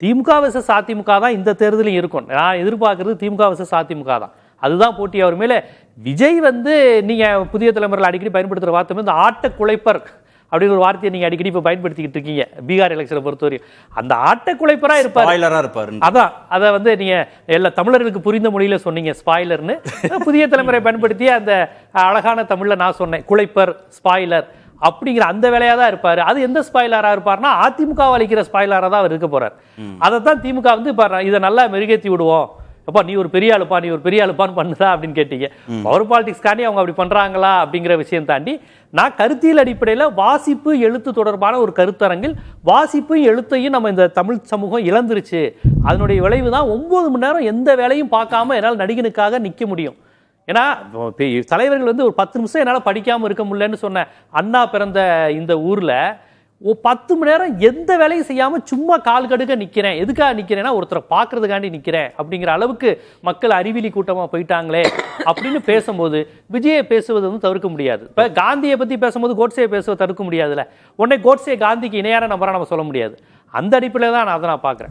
திமுக vs AIADMK தான் இந்த தேர்தலையும் இருக்கும். நான் எதிர்பார்க்கறது திமுக vs அதிமுக தான். அதுதான் போட்டி. அவர் மேலே விஜய் வந்து நீங்க புதிய தலைமுறையில் அடிக்கடி பயன்படுத்துற வார்த்தை இந்த ஆட்ட குலைப்பர் அப்படிங்கிற ஒரு வார்த்தையை நீங்க அடிக்கடி இப்ப பயன்படுத்திக்கிட்டு இருக்கீங்க. பீகார் எலெக்ஷனை பொறுத்தவரையும் அந்த ஆட்ட குலைப்பரா இருப்பாரு. அதான் அதை வந்து நீங்க எல்லா தமிழர்களுக்கு புரிந்த மொழியில சொன்னீங்க ஸ்பாய்லர்னு. புதிய தலைமுறை பயன்படுத்திய அந்த அழகான தமிழ்ல நான் சொன்னேன் குலைப்பர் ஸ்பாய்லர் அப்படிங்கிற அந்த வேலையா தான் இருப்பாரு. அது எந்த ஸ்பாய்லரா இருப்பாருன்னா அதிமுக அளிக்கிற ஸ்பாய்லரா தான் அவர் இருக்க போறார். அதைத்தான் திமுக வந்து இதை நல்லா மெருகேற்றி விடுவோம். அப்பா நீ ஒரு பெரிய ஆளுப்பான்னு பண்ணுதா அப்படின்னு கேட்டீங்க. பவர் பாலிடிக்ஸ்காண்டி அவங்க அப்படி பண்றாங்களா அப்படிங்கிற விஷயம் தாண்டி நான் கருத்தியல் அடிப்படையில் வாசிப்பு எழுத்து தொடர்பான ஒரு கருத்தரங்கில் வாசிப்பு எழுத்தையும் நம்ம இந்த தமிழ் சமூகம் இழந்துருச்சு. அதனுடைய விளைவு தான் 9 மணி நேரம் எந்த வேலையும் பார்க்காம என்னால் நடிகனுக்காக நிற்க முடியும். ஏன்னா தலைவர்கள் வந்து ஒரு 10 நிமிஷம் என்னால் படிக்காமல் இருக்க முடியலன்னு சொன்ன அண்ணா பிறந்த இந்த ஊரில் 10 மணி நேரம் எந்த வேலையும் செய்யாமல் சும்மா கால் கடுக்க நிற்கிறேன். எதுக்காக நிற்கிறேன்னா ஒருத்தரை பார்க்கறதுக்காண்டி நிற்கிறேன் அப்படிங்கிற அளவுக்கு மக்கள் அறிவிலி கூட்டமாக போயிட்டாங்களே அப்படின்னு பேசும்போது விஜயை பேசுவது வந்து தவிர்க்க முடியாது. இப்போ காந்தியை பற்றி பேசும்போது கோட்ஸையை பேசுவதை தடுக்க முடியாதுல்ல. உடனே கோட்ஸே காந்திக்கு இணையான நம்பராக நம்ம சொல்ல முடியாது. அந்த அடிப்படையில் தான் நான் அதை பார்க்குறேன்.